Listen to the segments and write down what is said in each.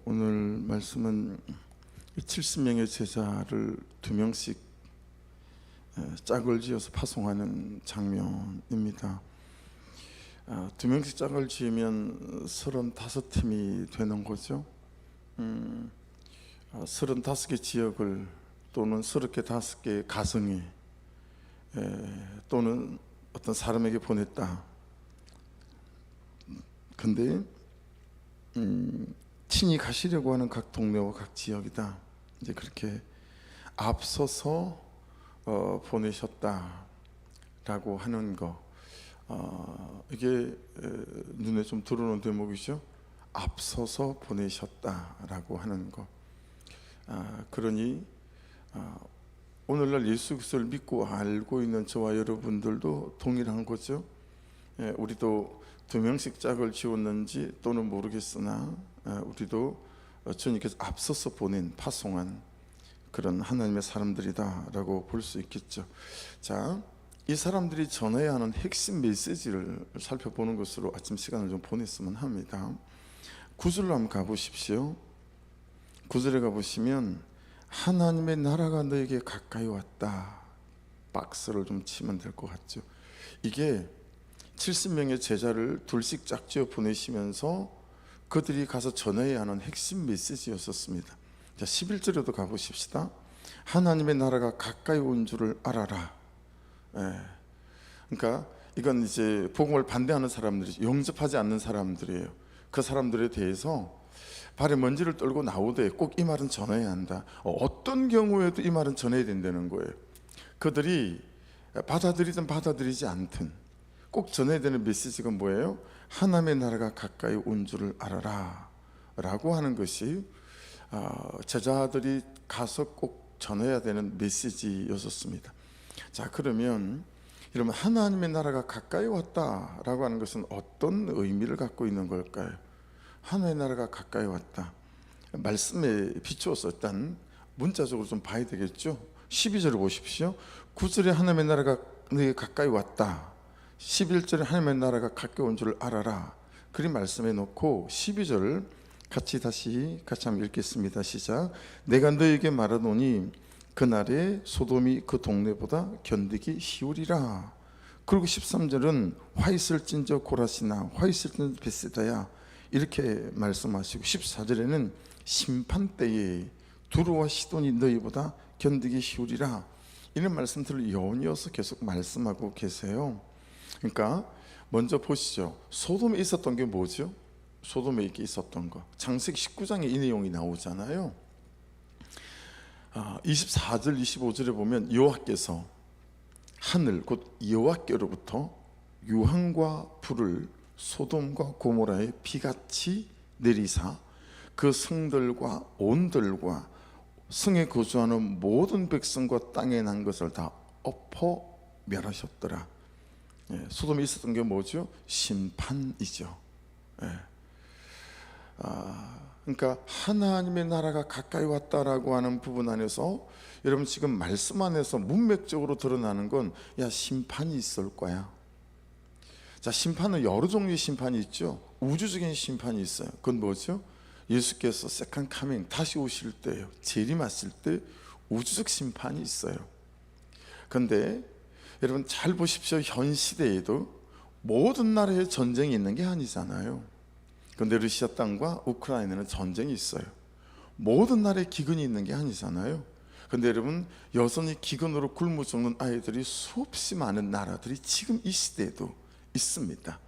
오늘 말씀은 70명의 제자를 2명씩 짝을 지어서 파송하는 장면입니다. 2명씩 짝을 지으면 35팀이 되는 거죠. 35개 지역을 또는 35개 가정에 또는 어떤 사람에게 보냈다. 근데 친히 가시려고 하는 각 동네와 각 지역이다. 이제 그렇게 앞서서 보내셨다라고 하는 거, 이게 눈에 좀 들어오는 대목이죠. 앞서서 보내셨다라고 하는 거. 그러니 오늘날 예수 그리스도를 믿고 알고 있는 저와 여러분들도 동일한 거죠. 우리도 2명씩 짝을 지었는지 또는 모르겠으나 우리도 주님께서 앞서서 보낸 파송한 그런 하나님의 사람들이다라고 볼 수 있겠죠. 자, 이 사람들이 전해야 하는 핵심 메시지를 살펴보는 것으로 아침 시간을 좀 보냈으면 합니다. 9절로 한번 가보십시오. 9절에 가보시면 하나님의 나라가 너에게 가까이 왔다. 박스를 좀 치면 될 것 같죠. 이게 70명의 제자를 둘씩 짝지어 보내시면서 그들이 가서 전해야 하는 핵심 메시지였었습니다. 자, 11절에도 가보십시다. 하나님의 나라가 가까이 온 줄을 알아라. 그러니까 이건 이제 복음을 반대하는 사람들이, 영접하지 않는 사람들이에요. 그 사람들에 대해서 발에 먼지를 떨고 나오되 꼭 이 말은 전해야 한다. 어떤 경우에도 이 말은 전해야 된다는 거예요. 그들이 받아들이든 받아들이지 않든 꼭 전해야 되는 메시지가 뭐예요? 하나님의 나라가 가까이 온 줄을 알아라 라고 하는 것이 제자들이 가서 꼭 전해야 되는 메시지였었습니다. 자, 그러면 여러분, 하나님의 나라가 가까이 왔다라고 하는 것은 어떤 의미를 갖고 있는 걸까요? 하나님의 나라가 가까이 왔다, 말씀에 비추어서 일단 문자적으로 좀 봐야 되겠죠. 12절을 보십시오. 9절에 하나님의 나라가 너에게 가까이 왔다, 11절에 하나님의 나라가 가까이 온 줄을 알아라, 그리 말씀해 놓고 12절 같이 한번 읽겠습니다. 시작. 내가 너에게 말하노니 그날에 소돔이 그 동네보다 견디기 쉬우리라. 그리고 13절은 화 있을진저 고라시나 화 있을진저 베세다야 이렇게 말씀하시고, 14절에는 심판 때에 두루와 시돈이 너희보다 견디기 쉬우리라, 이런 말씀들을 연이어서 계속 말씀하고 계세요. 그러니까 먼저 보시죠. 소돔에 있었던 게 뭐죠? 소돔에 이렇게 있었던 거, 창세기 19장에 이 내용이 나오잖아요. 24절 25절에 보면 여호와께서 하늘 곧 여호와께로부터 유황과 불을 소돔과 고모라에 비같이 내리사 그 성들과 온들과 성에 거주하는 모든 백성과 땅에 난 것을 다 엎어 멸하셨더라. 소돔에 있었던 게 뭐죠? 심판이죠. 그러니까 하나님의 나라가 가까이 왔다라고 하는 부분 안에서 여러분 지금 말씀 안에서 문맥적으로 드러나는 건, 심판이 있을 거야. 자, 심판은 여러 종류의 심판이 있죠. 우주적인 심판이 있어요. 그건 뭐죠? 예수께서 세컨 카밍, 다시 오실 때요, 재림하실 때 우주적 심판이 있어요. 그런데 여러분 잘 보십시오. 현 시대에도 모든 나라에 전쟁이 있는 게 아니잖아요. 그런데 러시아 땅과 우크라이나는 전쟁이 있어요. 모든 나라에 기근이 있는 게 아니잖아요. 그런데 여러분, 여전히 기근으로 굶어 죽는 아이들이 수없이 많은 나라들이 지금 이 시대에도 있습니다.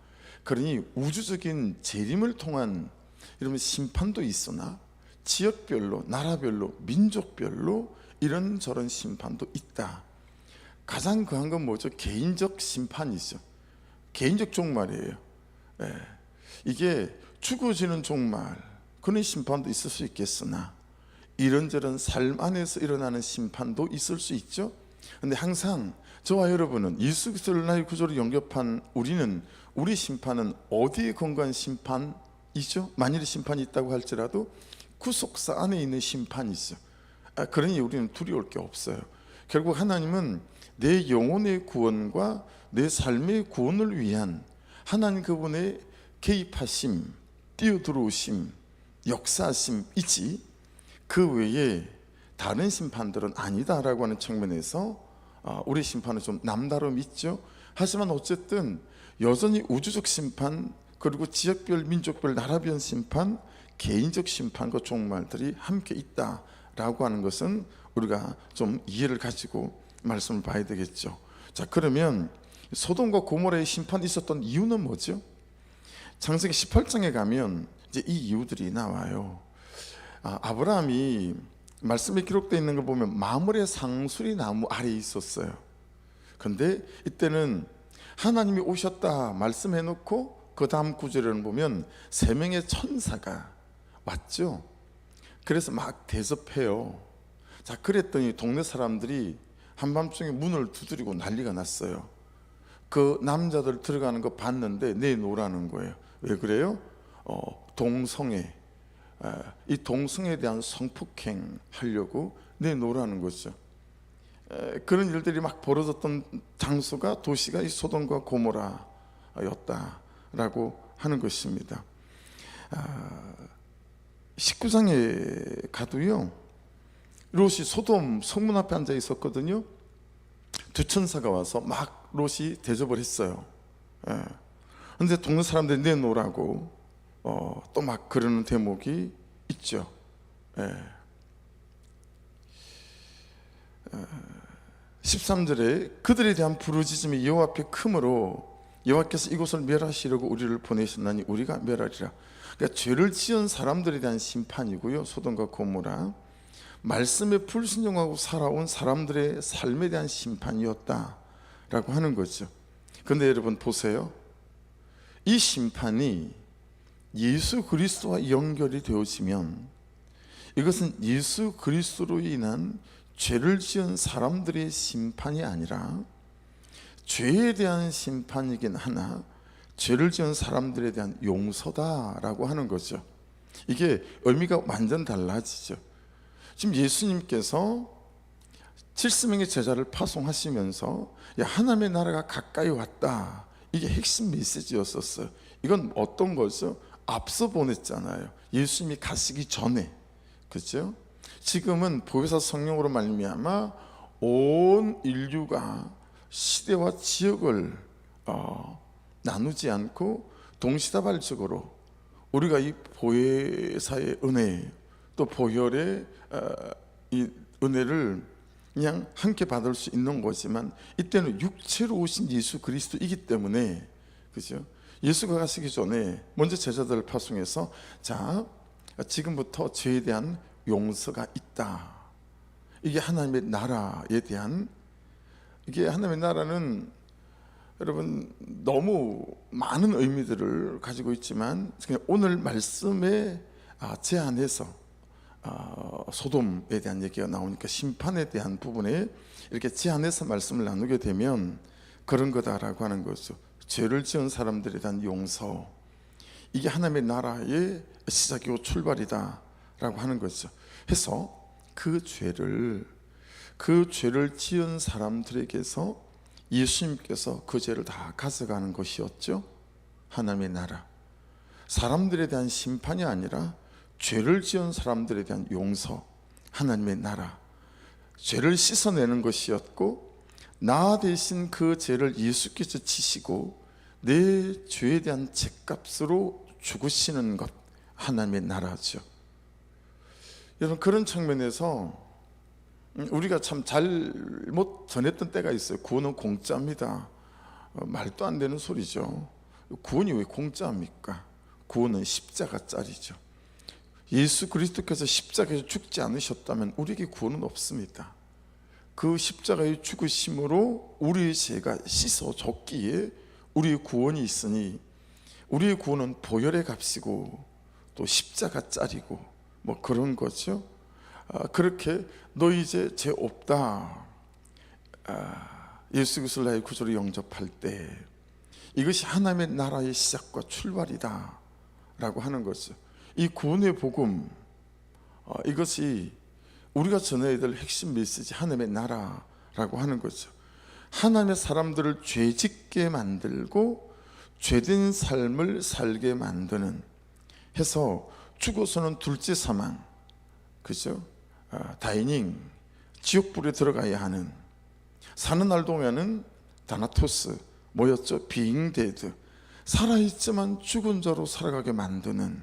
그러니 우주적인 재림을 통한 여러분 심판도 있으나 지역별로, 나라별로, 민족별로 이런저런 심판도 있다. 가장 그한 건 뭐죠? 개인적 심판이죠. 개인적 종말이에요. 이게 죽어지는 종말, 그런 심판도 있을 수 있겠으나 이런저런 삶 안에서 일어나는 심판도 있을 수 있죠. 그런데 항상 저와 여러분은 예수 그리스도를 나의 구주로 영접한 우리는, 우리 심판은 어디에 근거한 심판이죠? 만일 심판이 있다고 할지라도 구속사 안에 있는 심판이죠. 그러니 우리는 두려울 게 없어요. 결국 하나님은 내 영혼의 구원과 내 삶의 구원을 위한 하나님 그분의 개입하심, 뛰어들어오심, 역사심이지 그 외에 다른 심판들은 아니다라고 하는 측면에서 우리 심판은 좀 남다름이 있죠. 하지만 어쨌든 여전히 우주적 심판, 그리고 지역별, 민족별, 나라별 심판, 개인적 심판과 종말들이 함께 있다라고 하는 것은 우리가 좀 이해를 가지고 말씀을 봐야 되겠죠. 자, 그러면 소돔과 고모라의 심판이 있었던 이유는 뭐죠? 창세기 18장에 가면 이제 이 이유들이 나와요. 아브라함이 말씀에 기록되어 있는 걸 보면 마므레 상수리 나무 아래에 있었어요. 근데 이때는 하나님이 오셨다 말씀해 놓고 그 다음 구절을 보면 3명의 천사가 왔죠. 그래서 막 대접해요. 자, 그랬더니 동네 사람들이 한밤중에 문을 두드리고 난리가 났어요. 그 남자들 들어가는 거 봤는데 내놓으라는 거예요. 왜 그래요? 동성애, 이 동성애에 대한 성폭행 하려고 내놓으라는 거죠. 그런 일들이 막 벌어졌던 장소가, 도시가 이 소돔과 고모라였다라고 하는 것입니다. 19장에 가도요, 롯이 소돔 성문 앞에 앉아 있었거든요. 두 천사가 와서 막 롯이 대접을 했어요. 그런데 동네 사람들이 내놓으라고 또 막 그러는 대목이 있죠. 13절에 그들에 대한 부르짖음이 여호와 앞에 크므로 여호와께서 이곳을 멸하시려고 우리를 보내셨나니 우리가 멸하리라. 그러니까 죄를 지은 사람들에 대한 심판이고요, 소돔과 고모라. 말씀에 불순종하고 살아온 사람들의 삶에 대한 심판이었다라고 하는 거죠. 그런데 여러분 보세요. 이 심판이 예수 그리스도와 연결이 되어지면 이것은 예수 그리스도로 인한 죄를 지은 사람들의 심판이 아니라 죄에 대한 심판이긴 하나 죄를 지은 사람들에 대한 용서다라고 하는 거죠. 이게 의미가 완전 달라지죠. 지금 예수님께서 70명의 제자를 파송하시면서 하나님의 나라가 가까이 왔다, 이게 핵심 메시지였었어요. 이건 어떤 거죠? 앞서 보냈잖아요. 예수님이 가시기 전에. 그렇죠? 지금은 보혜사 성령으로 말미암아 온 인류가 시대와 지역을 나누지 않고 동시다발적으로 우리가 이 보혜사의 은혜, 또 보혈의 이 은혜를 그냥 함께 받을 수 있는 거지만, 이때는 육체로 오신 예수 그리스도이기 때문에, 그죠? 예수가 가시기 전에 먼저 제자들을 파송해서 자, 지금부터 죄에 대한 용서가 있다. 이게 하나님의 나라에 대한, 이게 하나님의 나라는 여러분 너무 많은 의미들을 가지고 있지만 그냥 오늘 말씀에 제안해서 소돔에 대한 얘기가 나오니까 심판에 대한 부분에 이렇게 제안해서 말씀을 나누게 되면 그런 거다라고 하는 거죠. 죄를 지은 사람들에 대한 용서, 이게 하나님의 나라의 시작이고 출발이다라고 하는 거죠. 해서 그 죄를 지은 사람들에게서 예수님께서 그 죄를 다 가져가는 것이었죠. 하나님의 나라. 사람들에 대한 심판이 아니라 죄를 지은 사람들에 대한 용서, 하나님의 나라. 죄를 씻어내는 것이었고, 나 대신 그 죄를 예수께서 지시고 내 죄에 대한 죄값으로 죽으시는 것, 하나님의 나라죠. 여러분, 그런 측면에서 우리가 참 잘못 전했던 때가 있어요. 구원은 공짜입니다. 말도 안 되는 소리죠. 구원이 왜 공짜입니까? 구원은 십자가짜리죠. 예수 그리스도께서 십자가에서 죽지 않으셨다면 우리에게 구원은 없습니다. 그 십자가의 죽으심으로 우리의 죄가 씻어졌기에 우리의 구원이 있으니, 우리의 구원은 보혈의 값이고 또 십자가짜리고 뭐 그런 거죠. 그렇게 너 이제 죄 없다, 예수 그리스도를 나의 구주로 영접할 때 이것이 하나님의 나라의 시작과 출발이다 라고 하는 거죠. 이 구원의 복음, 이것이 우리가 전해야 될 핵심 메시지, 하나님의 나라라고 하는 거죠. 하나님의 사람들을 죄짓게 만들고 죄된 삶을 살게 만드는, 해서 죽어서는 둘째 사망, 그죠? 다이닝, 지옥불에 들어가야 하는, 사는 날 동안은 다나토스, 뭐였죠? 빙데드, 살아있지만 죽은 자로 살아가게 만드는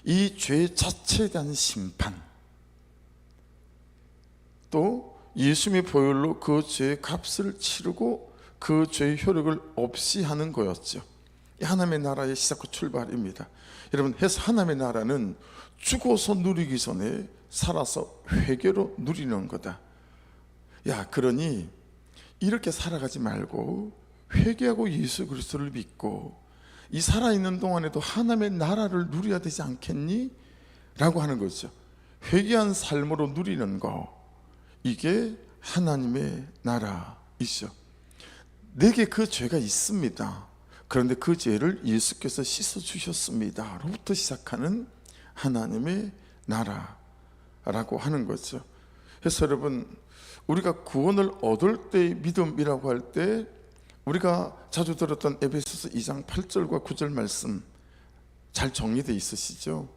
이 죄 자체에 대한 심판, 또 예수님의 보혈로 그 죄의 값을 치르고 그 죄의 효력을 없이 하는 거였죠. 하나님의 나라의 시작과 출발입니다. 여러분, 해서 하나님의 나라는 죽어서 누리기 전에 살아서 회개로 누리는 거다. 그러니 이렇게 살아가지 말고 회개하고 예수 그리스도를 믿고 이 살아있는 동안에도 하나님의 나라를 누려야 되지 않겠니? 라고 하는 거죠. 회개한 삶으로 누리는 거, 이게 하나님의 나라이죠. 내게 그 죄가 있습니다. 그런데 그 죄를 예수께서 씻어주셨습니다 로부터 시작하는 하나님의 나라라고 하는 거죠. 그래서 여러분, 우리가 구원을 얻을 때의 믿음이라고 할 때 우리가 자주 들었던 에베소서 2장 8절과 9절 말씀 잘 정리되어 있으시죠?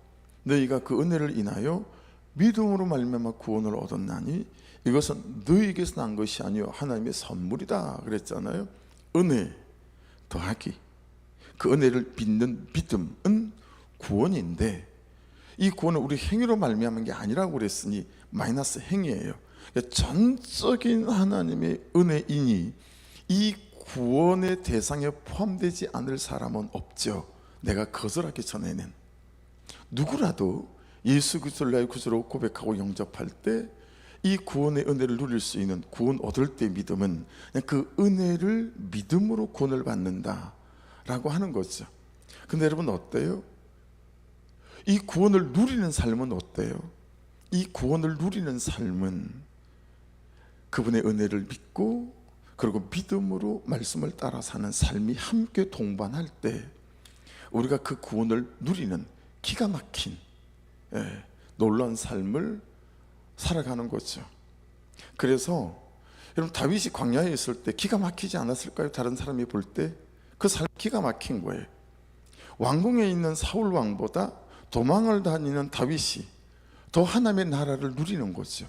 너희가 그 은혜를 인하여 믿음으로 말미암아 구원을 얻었나니 이것은 너희에게서 난 것이 아니요 하나님의 선물이다 그랬잖아요. 은혜 더하기, 그 은혜를 믿는 믿음은 구원인데, 이 구원은 우리 행위로 말미암은 게 아니라고 그랬으니 마이너스 행위예요. 그러니까 전적인 하나님의 은혜이니 이 구원의 대상에 포함되지 않을 사람은 없죠. 내가 거절하기 전에는. 누구라도 예수 그리스도를 나의 구주로 고백하고 영접할 때 이 구원의 은혜를 누릴 수 있는, 구원 얻을 때 믿음은 그냥 그 은혜를 믿음으로 구원을 받는다 라고 하는 거죠. 근데 여러분 어때요? 이 구원을 누리는 삶은 어때요? 이 구원을 누리는 삶은 그분의 은혜를 믿고 그리고 믿음으로 말씀을 따라 사는 삶이 함께 동반할 때 우리가 그 구원을 누리는 기가 막힌 놀라운 삶을 살아가는 거죠. 그래서 여러분, 다윗이 광야에 있을 때 기가 막히지 않았을까요? 다른 사람이 볼 때 그 삶 기가 막힌 거예요. 왕궁에 있는 사울 왕보다 도망을 다니는 다윗이 더 하나님의 나라를 누리는 거죠.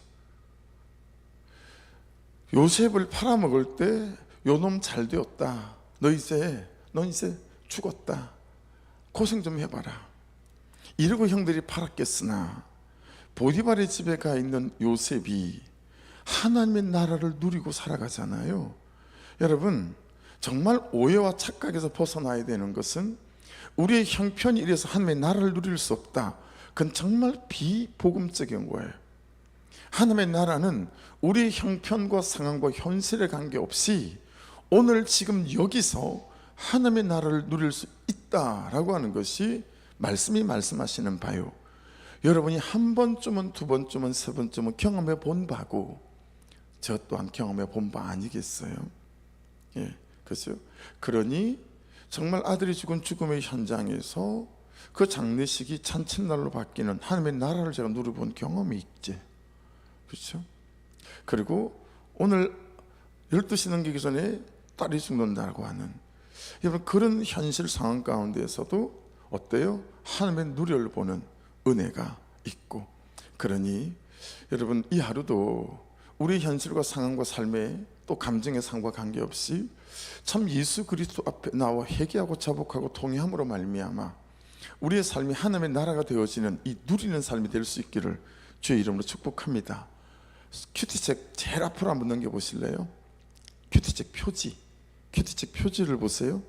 요셉을 팔아먹을 때 요놈 잘 되었다, 넌 이제 죽었다, 고생 좀 해봐라 이러고 형들이 팔았겠으나 보디발의 집에 가 있는 요셉이 하나님의 나라를 누리고 살아가잖아요. 여러분, 정말 오해와 착각에서 벗어나야 되는 것은 우리의 형편이 이래서 하나님의 나라를 누릴 수 없다, 그건 정말 비복음적인 거예요. 하나님의 나라는 우리의 형편과 상황과 현실에 관계없이 오늘 지금 여기서 하나님의 나라를 누릴 수 있다라고 하는 것이 말씀이 말씀하시는 바요. 여러분이 한 번쯤은, 두 번쯤은, 세 번쯤은 경험해 본 바고 저 또한 경험해 본 바 아니겠어요? 그렇죠? 그러니 정말 아들이 죽은 죽음의 현장에서 그 장례식이 잔칫날로 바뀌는 하나님의 나라를 제가 누려본 경험이 있지. 그렇죠? 그리고 오늘 12시 넘기기 전에 딸이 죽는다고 하는, 여러분, 그런 현실 상황 가운데에서도 어때요? 하나님의 누려를 보는 은혜가 있고. 그러니 여러분, 이 하루도 우리 현실과 상황과 삶의 또 감정의 상황과 관계없이 참 예수 그리스도 앞에 나와 회개하고 자복하고 통회함으로 말미암아 우리의 삶이 하나님의 나라가 되어지는 이 누리는 삶이 될 수 있기를 주의 이름으로 축복합니다. 큐티책 제일 앞으로 한번 넘겨보실래요? 큐티책 표지를 보세요.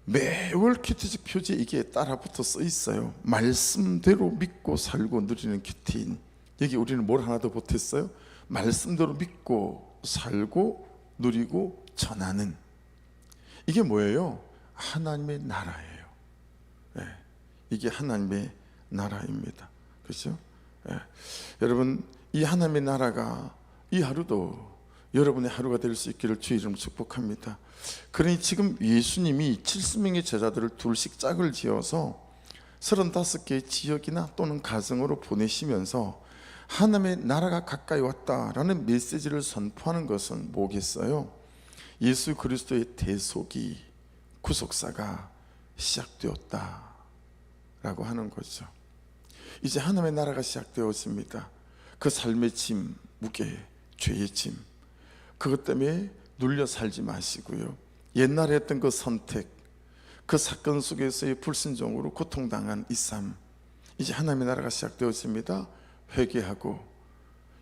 매월 큐티책 표지에 이게 따라붙어 써 있어요. 말씀대로 믿고 살고 누리는 큐티인. 여기 우리는 뭘 하나 더 보탰어요? 말씀대로 믿고 살고 누리고 전하는. 이게 뭐예요? 하나님의 나라예요. 이게 하나님의 나라입니다. 그렇죠? 여러분, 이 하나님의 나라가 이 하루도 여러분의 하루가 될 수 있기를 주의 이름으로 축복합니다. 그러니 지금 예수님이 70명의 제자들을 둘씩 짝을 지어서 35개의 지역이나 또는 가정으로 보내시면서 하나님의 나라가 가까이 왔다라는 메시지를 선포하는 것은 뭐겠어요? 예수 그리스도의 대속이, 구속사가 시작되었다. 라고 하는 거죠. 이제 하나님의 나라가 시작되었습니다. 그 삶의 짐, 무게, 죄의 짐, 그것 때문에 눌려 살지 마시고요. 옛날에 했던 그 선택, 그 사건 속에서의 불순종으로 고통당한 이 삶, 이제 하나님의 나라가 시작되었습니다. 회개하고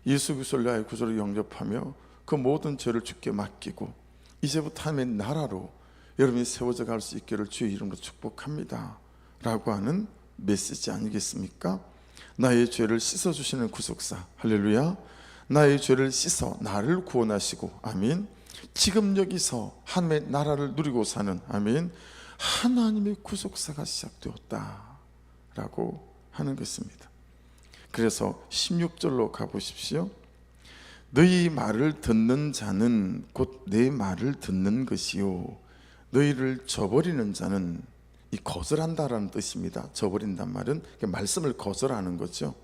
예수 그리스도를 나의 구주로 영접하며 그 모든 죄를 주께 맡기고 이제부터 하나님의 나라로 여러분이 세워져 갈 수 있기를 주의 이름으로 축복합니다 라고 하는 메시지 아니겠습니까? 나의 죄를 씻어주시는 구속사, 할렐루야. 나의 죄를 씻어 나를 구원하시고, 아멘. 지금 여기서 하나님의 나라를 누리고 사는, 아멘, 하나님의 구속사가 시작되었다 라고 하는 것입니다. 그래서 16절로 가보십시오. 너희 말을 듣는 자는 곧 내 말을 듣는 것이요 너희를 저버리는 자는, 이 거절한다라는 뜻입니다. 저버린단 말은 말씀을 거절하는 거죠.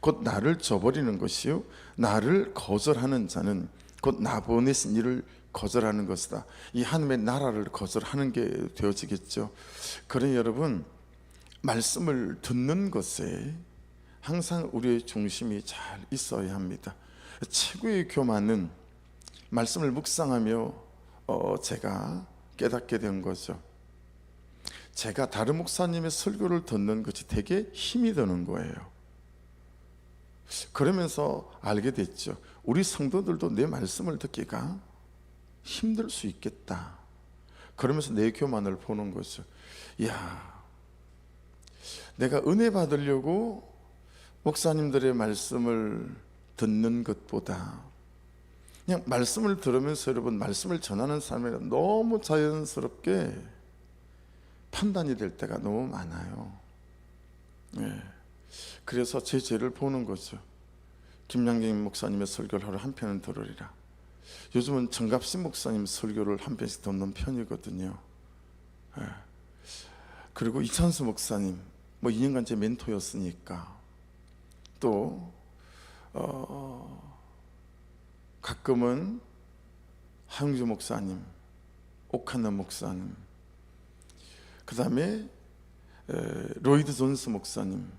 곧 나를 저버리는 것이요 나를 거절하는 자는 곧 나 보내신 이를 거절하는 것이다. 이 하나님의 나라를 거절하는 게 되어지겠죠. 그러니 여러분, 말씀을 듣는 것에 항상 우리의 중심이 잘 있어야 합니다. 최고의 교만은 말씀을 묵상하며 제가 깨닫게 된 거죠. 제가 다른 목사님의 설교를 듣는 것이 되게 힘이 드는 거예요. 그러면서 알게 됐죠. 우리 성도들도 내 말씀을 듣기가 힘들 수 있겠다. 그러면서 내 교만을 보는 거죠. 이야, 내가 은혜 받으려고 목사님들의 말씀을 듣는 것보다 그냥 말씀을 들으면서 여러분 말씀을 전하는 삶이 너무 자연스럽게 판단이 될 때가 너무 많아요. 네. 그래서 제 죄를 보는 거죠. 김양경 목사님의 설교를 하루 한 편은 들으리라. 요즘은 정갑신 목사님 설교를 한 편씩 듣는 편이거든요. 네. 그리고 이찬수 목사님, 뭐 2년간 제 멘토였으니까 또 가끔은 하영주 목사님, 오카너 목사님, 그 다음에 로이드 존스 목사님,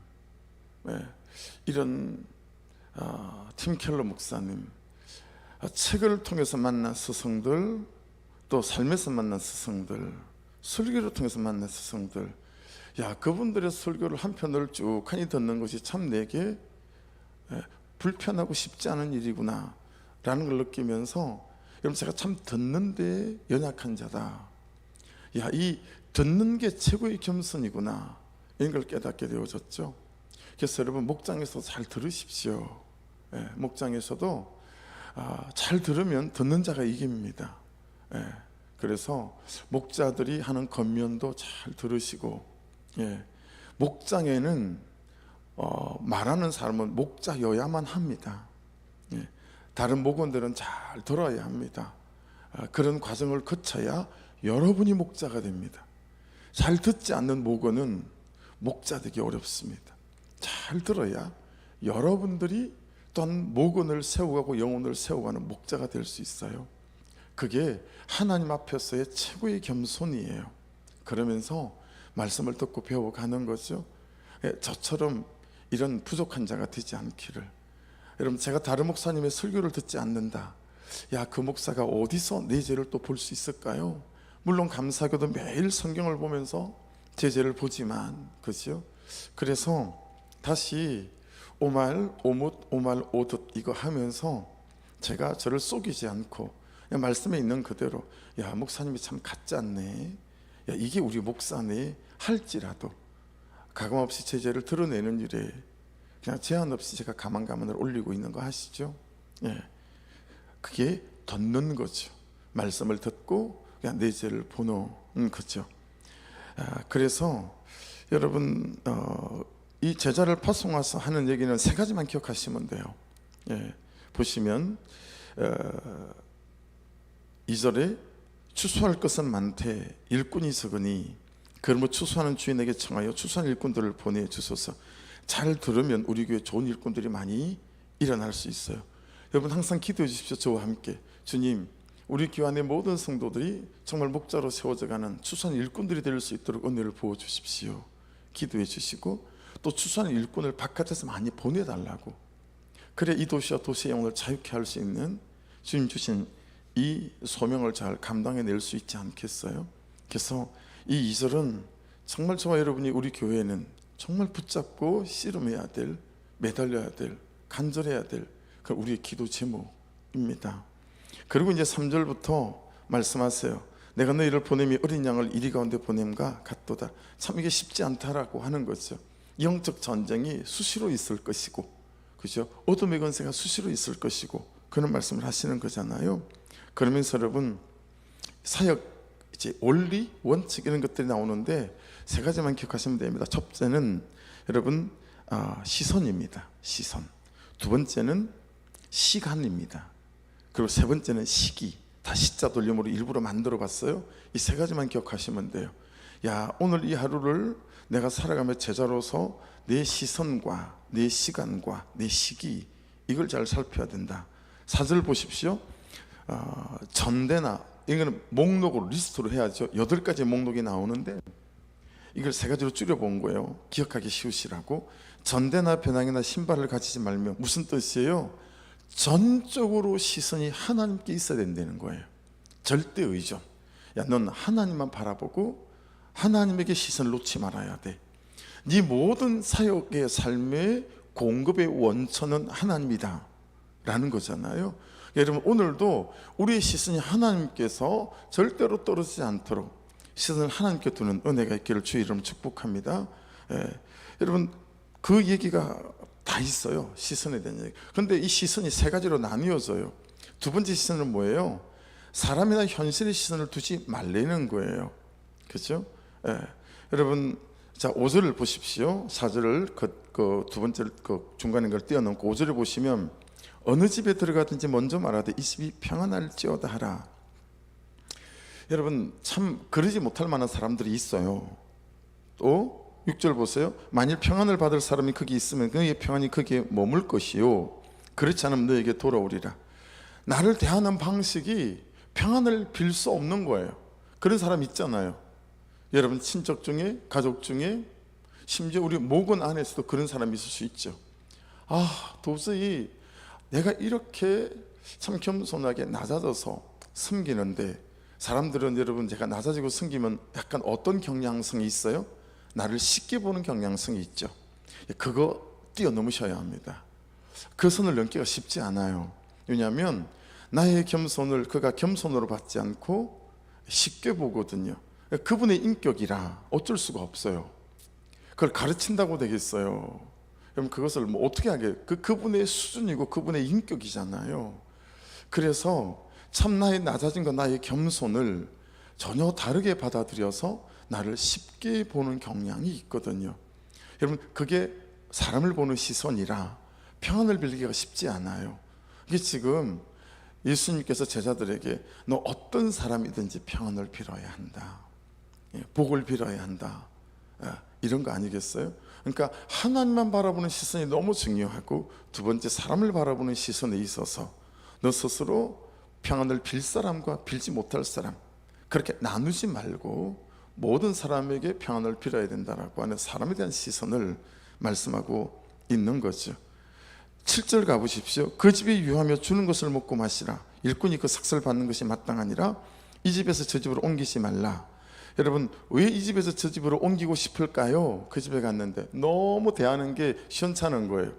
이런 팀 켈러 목사님, 책을 통해서 만난 스승들, 또 삶에서 만난 스승들, 설교를 통해서 만난 스승들, 야, 그분들의 설교를 한 편을 쭉 하니 듣는 것이 참 내게 불편하고 쉽지 않은 일이구나 라는 걸 느끼면서, 여러분, 제가 참 듣는 데 연약한 자다. 야, 이 듣는 게 최고의 겸손이구나, 이런 걸 깨닫게 되어졌죠. 그래서 여러분, 목장에서 잘 들으십시오. 목장에서도 잘 들으면 듣는 자가 이깁니다. 그래서 목자들이 하는 권면도 잘 들으시고, 목장에는 말하는 사람은 목자여야만 합니다. 다른 목원들은 잘 들어야 합니다. 그런 과정을 거쳐야 여러분이 목자가 됩니다. 잘 듣지 않는 목원은 목자 되기 어렵습니다. 잘 들어야 여러분들이 또한 목원을 세워가고 영혼을 세워가는 목자가 될 수 있어요. 그게 하나님 앞에서의 최고의 겸손이에요. 그러면서 말씀을 듣고 배워가는 거죠. 저처럼 이런 부족한 자가 되지 않기를. 여러분, 제가 다른 목사님의 설교를 듣지 않는다. 야, 그 목사가 어디서 내 죄를 또 볼 수 있을까요? 물론 감사하게도 매일 성경을 보면서 제 죄를 보지만, 그죠? 그래서 다시 오말 오뭇 오말 오듯 이거 하면서 제가 저를 속이지 않고 그냥 말씀에 있는 그대로, 야, 목사님이 참 같지 않네, 야, 이게 우리 목사네 할지라도 가감없이 제 죄를 드러내는 일에 그냥 제한 없이 제가 가만가만을 올리고 있는 거 아시죠? 그게 듣는 거죠. 말씀을 듣고 그냥 내 죄를 보는 거죠. 그래서 여러분, 이 제자를 파송해서 하는 얘기는 세 가지만 기억하시면 돼요. 보시면 2절에 추수할 것은 많되 일꾼이 적으니 그러므로 추수하는 주인에게 청하여 추수한 일꾼들을 보내주소서. 잘 들으면 우리 교회 좋은 일꾼들이 많이 일어날 수 있어요. 여러분, 항상 기도해 주십시오. 저와 함께, 주님, 우리 교회 안의 모든 성도들이 정말 목자로 세워져가는 추수한 일꾼들이 될 수 있도록 은혜를 부어주십시오. 기도해 주시고 또 추수하는 일꾼을 바깥에서 많이 보내달라고, 그래 이 도시와 도시의 영혼을 자유케 할 수 있는 주님 주신 이 소명을 잘 감당해낼 수 있지 않겠어요? 그래서 이 2절은 정말 저와 여러분이 우리 교회는 정말 붙잡고 씨름해야 될, 매달려야 될, 간절해야 될 그 우리의 기도 제목입니다. 그리고 이제 3절부터 말씀하세요. 내가 너희를 보냄이 어린 양을 이리 가운데 보냄과 같도다. 참 이게 쉽지 않다라고 하는 거죠. 영적 전쟁이 수시로 있을 것이고, 그죠? 어둠의 권세가 수시로 있을 것이고, 그런 말씀을 하시는 거잖아요. 그러면서 여러분, 사역 이제 원리, 원칙 이런 것들이 나오는데 세 가지만 기억하시면 됩니다. 첫째는 여러분 시선입니다. 시선. 두 번째는 시간입니다. 그리고 세 번째는 시기. 다 시자 돌림으로 일부러 만들어 봤어요. 이 세 가지만 기억하시면 돼요. 야, 오늘 이 하루를 내가 살아가며 제자로서 내 시선과 내 시간과 내 시기, 이걸 잘 살펴야 된다. 4절 보십시오. 전대나, 이거는 목록으로 리스트로 해야죠. 8가지 목록이 나오는데 이걸 세 가지로 줄여본 거예요. 기억하기 쉬우시라고. 전대나 변황이나 신발을 가지지 말며. 무슨 뜻이에요? 전적으로 시선이 하나님께 있어야 된다는 거예요. 절대 의존. 야, 넌 하나님만 바라보고 하나님에게 시선을 놓지 말아야 돼. 네 모든 사역의 삶의 공급의 원천은 하나님이다 라는 거잖아요. 여러분, 오늘도 우리의 시선이 하나님께서 절대로 떨어지지 않도록 시선을 하나님께 두는 은혜가 있기를 주의 이름으로 축복합니다. 여러분, 그 얘기가 다 있어요. 시선에 대한 얘기. 그런데 이 시선이 세 가지로 나뉘어져요. 두 번째 시선은 뭐예요? 사람이나 현실의 시선을 두지 말라는 거예요. 그렇죠? 여러분, 자 5절을 보십시오. 4절을 그 두 번째 그 중간에 걸 띄워놓고 5절을 보시면 어느 집에 들어가든지 먼저 말하되 이 집이 평안할지어다 하라. 여러분, 참 그러지 못할 만한 사람들이 있어요. 또 6절 보세요. 만일 평안을 받을 사람이 거기 있으면 그의 평안이 거기에 머물 것이요 그렇지 않으면 너에게 돌아오리라. 나를 대하는 방식이 평안을 빌 수 없는 거예요. 그런 사람 있잖아요. 여러분, 친척 중에, 가족 중에, 심지어 우리 목원 안에서도 그런 사람이 있을 수 있죠. 도저히 내가 이렇게 참 겸손하게 낮아져서 섬기는데, 사람들은 여러분 제가 낮아지고 섬기면 약간 어떤 경향성이 있어요? 나를 쉽게 보는 경향성이 있죠. 그거 뛰어넘으셔야 합니다. 그 선을 넘기가 쉽지 않아요. 왜냐하면 나의 겸손을 그가 겸손으로 받지 않고 쉽게 보거든요. 그분의 인격이라 어쩔 수가 없어요. 그걸 가르친다고 되겠어요? 그럼 그것을 뭐 어떻게 하게? 그분의 수준이고 그분의 인격이잖아요. 그래서 참 나의 낮아진 것, 나의 겸손을 전혀 다르게 받아들여서 나를 쉽게 보는 경향이 있거든요. 여러분, 그게 사람을 보는 시선이라 평안을 빌기가 쉽지 않아요. 이게 지금 예수님께서 제자들에게 너 어떤 사람이든지 평안을 빌어야 한다, 복을 빌어야 한다, 이런 거 아니겠어요? 그러니까 하나님만 바라보는 시선이 너무 중요하고, 두 번째 사람을 바라보는 시선에 있어서 너 스스로 평안을 빌 사람과 빌지 못할 사람, 그렇게 나누지 말고 모든 사람에게 평안을 빌어야 된다라고 하는 사람에 대한 시선을 말씀하고 있는 거죠. 7절 가보십시오. 그 집에 유하며 주는 것을 먹고 마시라. 일꾼이 그 삭슬 받는 것이 마땅하니라. 이 집에서 저 집으로 옮기지 말라. 여러분, 왜 이 집에서 저 집으로 옮기고 싶을까요? 그 집에 갔는데 너무 대하는 게 시원찮은 거예요.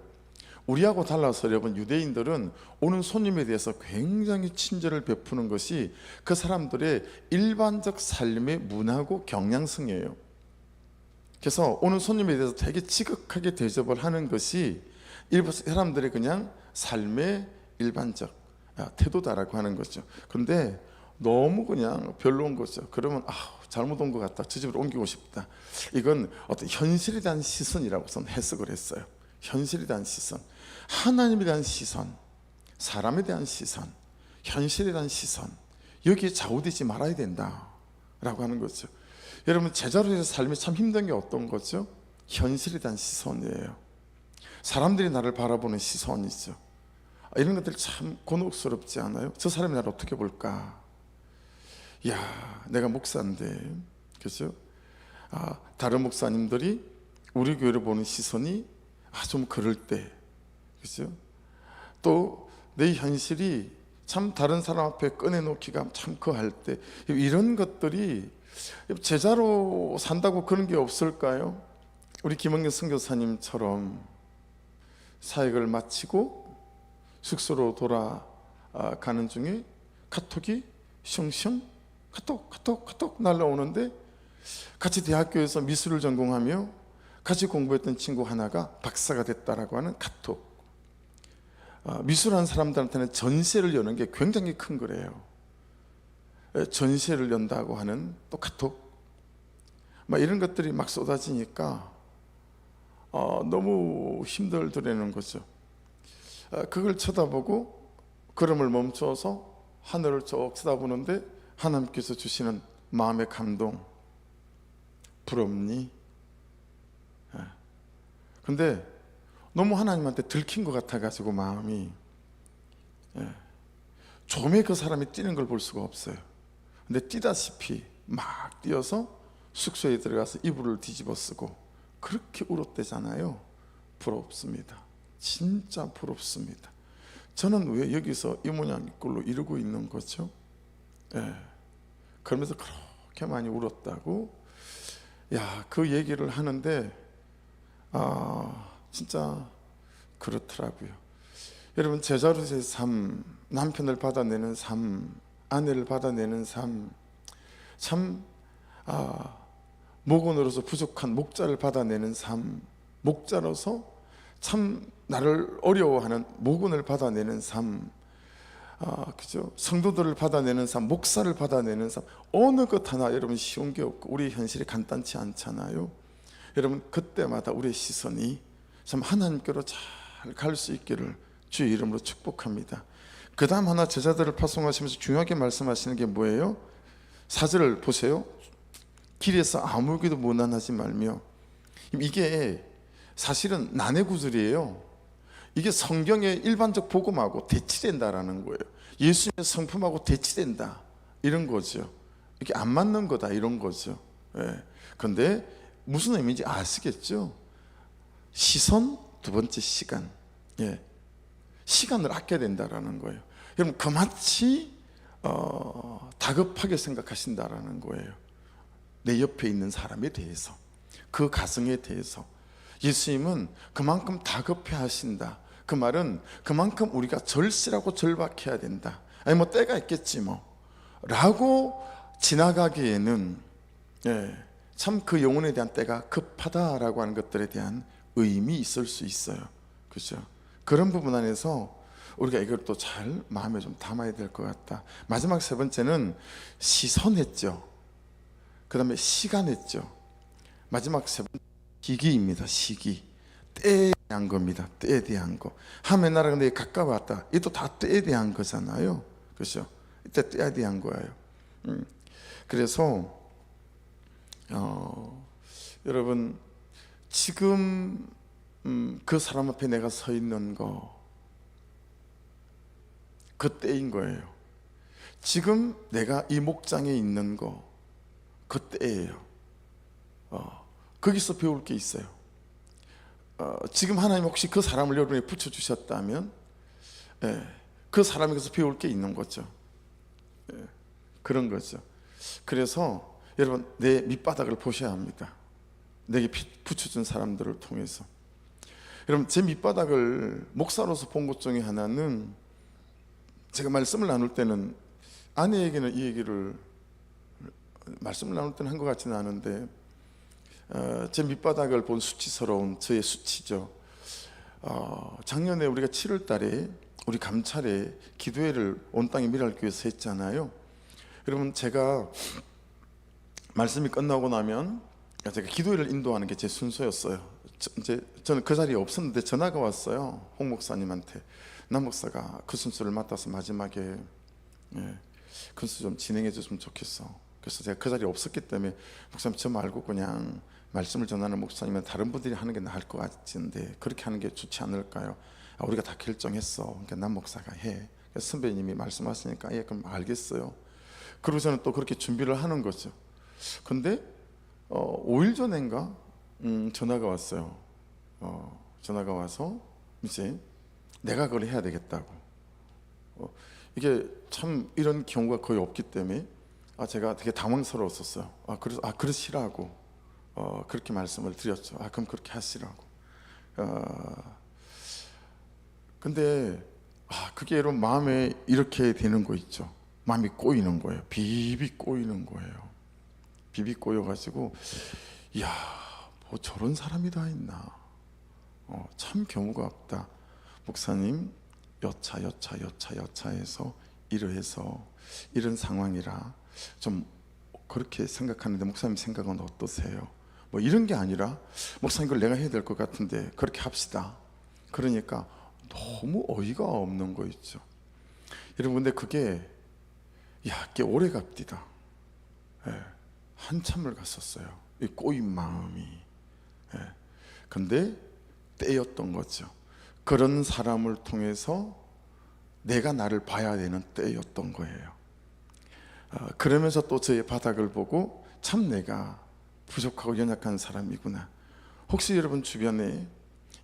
우리하고 달라서 여러분, 유대인들은 오는 손님에 대해서 굉장히 친절을 베푸는 것이 그 사람들의 일반적 삶의 문화고 경향성이에요. 그래서 오는 손님에 대해서 되게 지극하게 대접을 하는 것이 일부 사람들의 그냥 삶의 일반적 태도다라고 하는 거죠. 그런데 너무 그냥 별로인 거죠. 그러면 잘못 온 것 같다, 저 집으로 옮기고 싶다. 이건 어떤 현실에 대한 시선이라고 저는 해석을 했어요. 현실에 대한 시선, 하나님에 대한 시선, 사람에 대한 시선, 현실에 대한 시선, 여기에 좌우되지 말아야 된다라고 하는 거죠. 여러분, 제자로의 삶이 참 힘든 게 어떤 거죠? 현실에 대한 시선이에요. 사람들이 나를 바라보는 시선이죠. 이런 것들 참 곤혹스럽지 않아요? 저 사람이 나를 어떻게 볼까? 야, 내가 목사인데, 그죠? 다른 목사님들이 우리 교회를 보는 시선이 좀 그럴 때, 그죠? 또 내 현실이 참 다른 사람 앞에 꺼내놓기가 참 그할 때, 이런 것들이 제자로 산다고 그런 게 없을까요? 우리 김원경 선교사님처럼 사역을 마치고 숙소로 돌아가는 중에 카톡이 숑숑 카톡 날라오는데, 같이 대학교에서 미술을 전공하며 같이 공부했던 친구 하나가 박사가 됐다라고 하는 카톡. 미술하는 사람들한테는 전시회를 여는 게 굉장히 큰 거래요. 전시회를 연다고 하는 또 카톡, 막 이런 것들이 막 쏟아지니까 너무 힘들더라는 거죠. 그걸 쳐다보고 걸음을 멈춰서 하늘을 쭉 쳐다보는데, 하나님께서 주시는 마음의 감동, 부럽니? 근데 너무 하나님한테 들킨 것 같아가지고 마음이, 좀에 그 사람이 뛰는 걸 볼 수가 없어요. 근데 뛰다시피 막 뛰어서 숙소에 들어가서 이불을 뒤집어 쓰고 그렇게 울었대잖아요. 부럽습니다. 진짜 부럽습니다. 저는 왜 여기서 이 모양 꼴로 이러고 있는 거죠? 그러면서 그렇게 많이 울었다고, 그 얘기를 하는데 진짜 그렇더라고요. 여러분, 제자로서의 삶, 남편을 받아내는 삶, 아내를 받아내는 삶, 참 목원으로서 부족한 목자를 받아내는 삶, 목자로서 참 나를 어려워하는 목원을 받아내는 삶, 그죠? 성도들을 받아내는 삶, 목사를 받아내는 삶, 어느 것 하나 여러분 쉬운 게 없고 우리 현실이 간단치 않잖아요. 여러분, 그때마다 우리의 시선이 참 하나님께로 잘 갈 수 있기를 주의 이름으로 축복합니다. 그 다음 하나 제자들을 파송하시면서 중요하게 말씀하시는 게 뭐예요? 4절을 보세요. 길에서 아무에게도 모난하지 말며. 이게 사실은 난해 구절이에요. 이게 성경의 일반적 복음하고 대치된다라는 거예요. 예수님의 성품하고 대치된다, 이런 거죠. 이게 안 맞는 거다, 이런 거죠. 그런데 무슨 의미인지 아시겠죠? 시선, 두 번째 시간. 시간을 아껴야 된다라는 거예요. 여러분, 그마치 다급하게 생각하신다라는 거예요. 내 옆에 있는 사람에 대해서, 그 가정에 대해서. 예수님은 그만큼 다급해 하신다. 그 말은 그만큼 우리가 절실하고 절박해야 된다. 아니 뭐 때가 있겠지 뭐 라고 지나가기에는 참 그 영혼에 대한 때가 급하다라고 하는 것들에 대한 의미 있을 수 있어요. 그렇죠? 그런 부분 안에서 우리가 이걸 또 잘 마음에 좀 담아야 될 것 같다. 마지막 세 번째는 시선했죠. 그 다음에 시간했죠. 마지막 세 번째 시기입니다. 시기. 때에 대한 겁니다. 때에 대한 거. 하나님의 나라가 내게 가까웠다. 이것도 다 때에 대한 거잖아요. 그렇죠? 이때 때에 대한 거예요. 그래서 여러분, 지금 그 사람 앞에 내가 서 있는 거, 그 때인 거예요. 지금 내가 이 목장에 있는 거, 그 때예요. 거기서 배울 게 있어요. 지금 하나님 혹시 그 사람을 여러분에 붙여주셨다면 그 사람에게서 배울 게 있는 거죠. 그런 거죠. 그래서 여러분, 내 밑바닥을 보셔야 합니다. 내게 붙여준 사람들을 통해서. 여러분, 제 밑바닥을 목사로서 본 것 중에 하나는, 제가 말씀을 나눌 때는 아내에게는 이 얘기를 말씀을 나눌 때는 한 것 같지는 않은데, 제 밑바닥을 본 수치스러운 저의 수치죠. 작년에 우리가 7월 달에 우리 감찰에 기도회를 온 땅의 미랄교회에서 했잖아요. 여러분, 제가 말씀이 끝나고 나면 제가 기도회를 인도하는 게 제 순서였어요. 저는 그 자리에 없었는데 전화가 왔어요. 홍 목사님한테. 남 목사가 그 순서를 맡아서 마지막에 그 순서 좀 진행해 줬으면 좋겠어. 그래서 제가 그 자리에 없었기 때문에, 목사님 저 말고 그냥 말씀을 전하는 목사님은 다른 분들이 하는 게 나을 것 같은데 그렇게 하는 게 좋지 않을까요? 우리가 다 결정했어. 그러니까 남 목사가 해. 선배님이 말씀하시니까 그럼 알겠어요. 그리고 저는 또 그렇게 준비를 하는 거죠. 근데 5일 전인가 전화가 왔어요. 전화가 와서 이제 내가 그걸 해야 되겠다고. 이게 참 이런 경우가 거의 없기 때문에 제가 되게 당황스러웠었어요. 그래서 그러시라고 그렇게 말씀을 드렸죠. 그럼 그렇게 하시라고. 근데 그게 여러분 마음에 이렇게 되는 거 있죠. 마음이 꼬이는 거예요. 비비 꼬이는 거예요. 비비 꼬여가지고 이야, 뭐 저런 사람이 다 있나. 참 경우가 없다. 목사님, 여차해서 이러해서 이런 상황이라 좀 그렇게 생각하는데 목사님 생각은 어떠세요? 뭐 이런 게 아니라 목사님 그걸 내가 해야 될 것 같은데 그렇게 합시다. 그러니까 너무 어이가 없는 거 있죠. 여러분, 근데 그게 꽤 오래 갑디다. 한참을 갔었어요. 이 꼬인 마음이. 근데 때였던 거죠. 그런 사람을 통해서 내가 나를 봐야 되는 때였던 거예요. 그러면서 또 저의 바닥을 보고 참 내가 부족하고 연약한 사람이구나. 혹시 여러분 주변에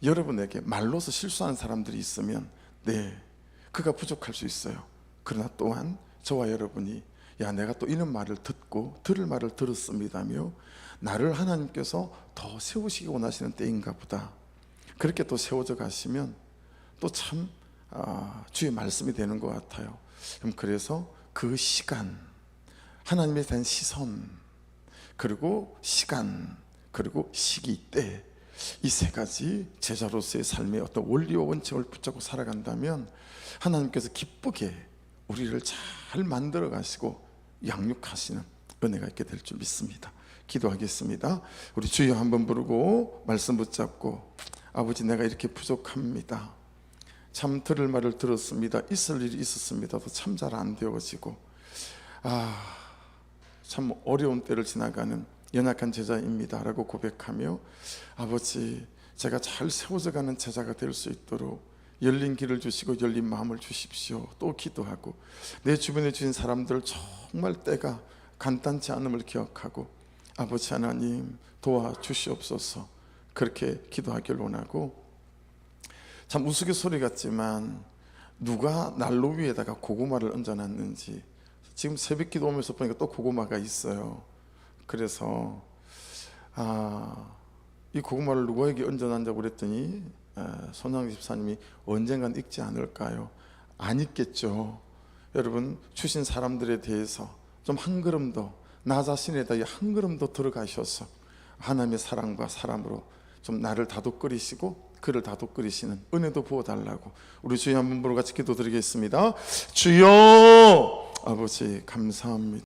여러분에게 말로서 실수한 사람들이 있으면 그가 부족할 수 있어요. 그러나 또한 저와 여러분이 내가 또 이런 말을 듣고 들을 말을 들었습니다며 나를 하나님께서 더 세우시기 원하시는 때인가 보다. 그렇게 또 세워져 가시면 또 참 주의 말씀이 되는 것 같아요. 그래서 그 시간, 하나님에 대한 시선, 그리고 시간, 그리고 시기, 때, 이 세 가지 제자로서의 삶의 어떤 원리와 원칙을 붙잡고 살아간다면 하나님께서 기쁘게 우리를 잘 만들어 가시고 양육하시는 은혜가 있게 될 줄 믿습니다. 기도하겠습니다. 우리 주여 한번 부르고 말씀 붙잡고, 아버지, 내가 이렇게 부족합니다. 참 들을 말을 들었습니다. 있을 일이 있었습니다도 참 잘 안 되어지고 참 어려운 때를 지나가는 연약한 제자입니다 라고 고백하며, 아버지, 제가 잘 세워져 가는 제자가 될 수 있도록 열린 길을 주시고 열린 마음을 주십시오. 또 기도하고 내 주변에 주신 사람들 정말 때가 간단치 않음을 기억하고 아버지 하나님 도와주시옵소서. 그렇게 기도하길 원하고, 참 우스갯소리 같지만 누가 난로 위에다가 고구마를 얹어놨는지 지금 새벽 기도 오면서 보니까 또 고구마가 있어요. 그래서 이 고구마를 누구에게 얹어놨냐고 그랬더니 손양 집사님이 언젠간 익지 않을까요? 안 익겠죠. 여러분, 주신 사람들에 대해서 좀 한 걸음 더, 나 자신에다 한 걸음 더 들어가셔서 하나님의 사랑과 사람으로 좀 나를 다독거리시고 그를 다독거리시는 은혜도 부어달라고 우리 주여 한번 부르고 같이 기도드리겠습니다. 주여, 아버지 감사합니다.